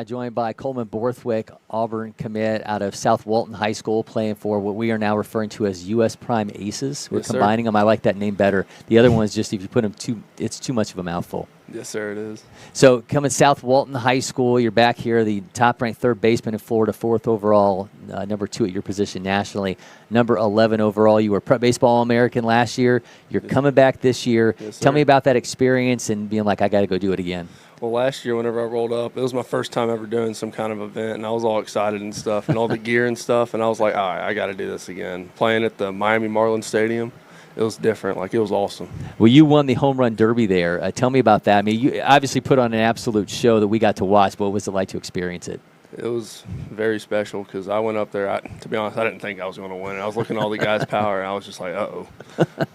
Joined by Coleman Borthwick, Auburn commit out of South Walton High School, playing for what we are now referring to as U.S. Prime Aces. We're combining them. I like that name better. The other one is just if you put them it's too much of a mouthful. Yes, sir, it is. So coming South Walton High School, you're back here, the top-ranked third baseman in Florida, fourth overall, number 2 at your position nationally, number 11 overall. You were Prep Baseball All-American last year. You're coming back this year. Yes, Tell me about that experience and being like, I got to go do it again. Well, last year whenever I rolled up, it was my first time ever doing some kind of event, and I was all excited and stuff, and all the gear and stuff, and I was like, all right, I got to do this again. Playing at the Miami Marlins Stadium, it was different. Like, it was awesome. Well, you won the home run derby there. Tell me about that. I mean, you obviously put on an absolute show that we got to watch, but what was it like to experience it? It was very special because I went up there. To be honest, I didn't think I was going to win. I was looking at all the guys' power, and I was just like, uh-oh.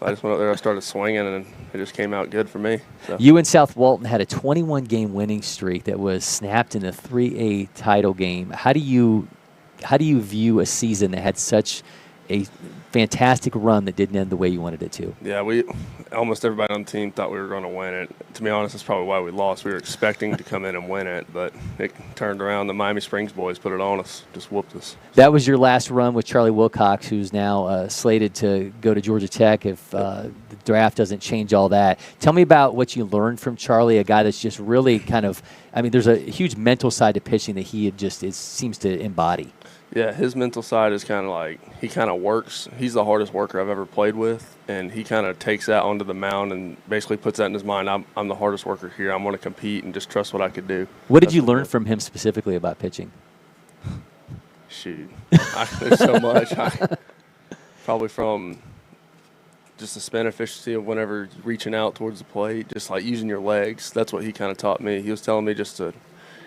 I just went up there, I started swinging, and it just came out good for me. So. You and South Walton had a 21-game winning streak that was snapped in the 3A title game. How do you view a season that had such a fantastic run that didn't end the way you wanted it to? Yeah, almost everybody on the team thought we were going to win it. To be honest, that's probably why we lost. We were expecting to come in and win it, but it turned around. The Miami Springs boys put it on us, just whooped us. That was your last run with Charlie Wilcox, who's now slated to go to Georgia Tech if the draft doesn't change all that. Tell me about what you learned from Charlie, a guy that's just really kind of, I mean, there's a huge mental side to pitching that he seems to embody. Yeah, his mental side is kind of like, he kind of works. He's the hardest worker I've ever played with, and he kind of takes that onto the mound and basically puts that in his mind. I'm the hardest worker here. I'm going to compete and just trust what I could do. What did you learn from him specifically about pitching? Shoot. There's so much. Probably from just the spin efficiency of whenever reaching out towards the plate, just like using your legs. That's what he kind of taught me. He was telling me just to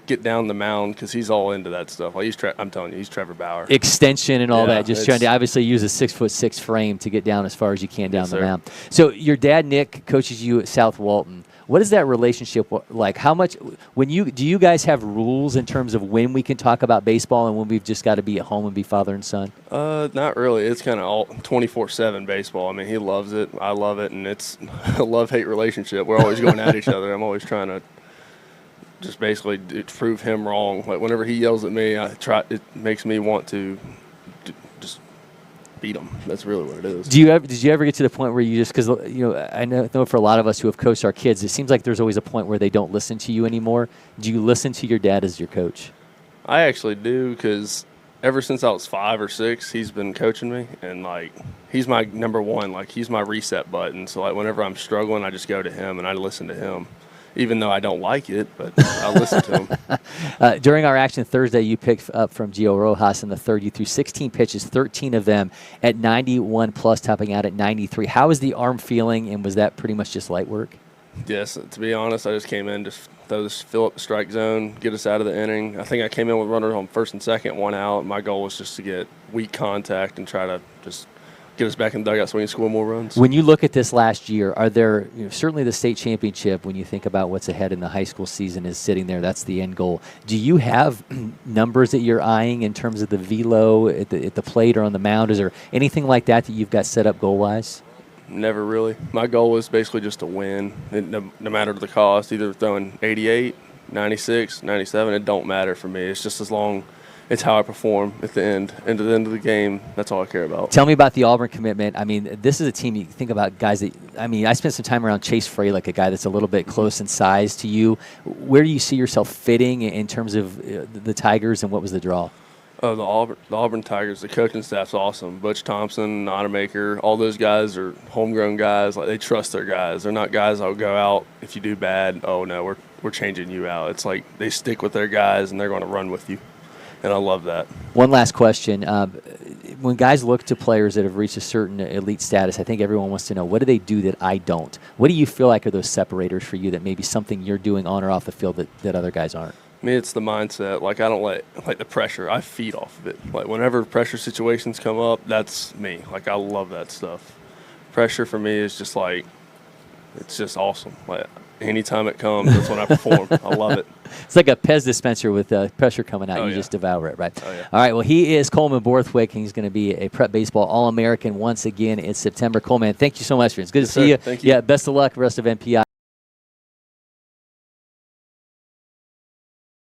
get down the mound because he's all into that stuff. Like I'm telling you, he's Trevor Bauer. Extension and all that, just trying to obviously use a 6'6" frame to get down as far as you can down the mound. So your dad, Nick, coaches you at South Walton. What is that relationship like? How much do you guys have rules in terms of when we can talk about baseball and when we've just got to be at home and be father and son? Not really. It's kind of all 24/7 baseball. I mean, he loves it. I love it, and it's a love-hate relationship. We're always going at each other. I'm always trying to just basically prove him wrong. Like whenever he yells at me, it makes me want to just beat him. That's really what it is. Did you ever get to the point where you just, because I know for a lot of us who have coached our kids, it seems like there's always a point where they don't listen to you anymore. Do you listen to your dad as your coach? I actually do, because ever since I was 5 or 6, he's been coaching me, and like he's my number one. Like he's my reset button. So like whenever I'm struggling, I just go to him and I listen to him. Even though I don't like it, but I'll listen to him. During our action Thursday, you picked up from Gio Rojas in the third. You threw 16 pitches, 13 of them at 91 plus, topping out at 93. How is the arm feeling, and was that pretty much just light work? Yes, to be honest, I just came in to fill up the strike zone, get us out of the inning. I think I came in with runners on first and second, 1 out. My goal was just to get weak contact and try to just get us back in the dugout so we can score more runs. When you look at this last year, are there certainly the state championship, when you think about what's ahead in the high school season, is sitting there. That's the end goal. Do you have numbers that you're eyeing in terms of the velo at the plate or on the mound? Is there anything like that you've got set up goal-wise? Never really. My goal was basically just to win, no matter the cost, either throwing 88, 96, 97. It don't matter for me. It's just as long it's how I perform at the end. And at the end of the game, that's all I care about. Tell me about the Auburn commitment. I mean, this is a team you think about guys that, I mean, I spent some time around Chase Frey, like a guy that's a little bit close in size to you. Where do you see yourself fitting in terms of the Tigers, and what was the draw? Oh, the Auburn Tigers, the coaching staff's awesome. Butch Thompson, Nonamaker, all those guys are homegrown guys. Like, they trust their guys. They're not guys that will go out if you do bad. Oh, no, we're changing you out. It's like they stick with their guys, and they're going to run with you. And I love that. One last question. When guys look to players that have reached a certain elite status, I think everyone wants to know, what do they do that I don't? What do you feel like are those separators for you that maybe something you're doing on or off the field that other guys aren't? Me, it's the mindset. Like, I don't like the pressure. I feed off of it. Like, whenever pressure situations come up, that's me. Like, I love that stuff. Pressure for me is just like, it's just awesome. Like, anytime it comes, that's when I perform. I love it. It's like a Pez dispenser with pressure coming out. Oh, you just devour it, right? Oh, yeah. All right, well, he is Coleman Borthwick. He's going to be a Prep Baseball All-American once again in September. Coleman, thank you so much, friends. Good to see you. Thank you. Yeah, best of luck rest of MPI.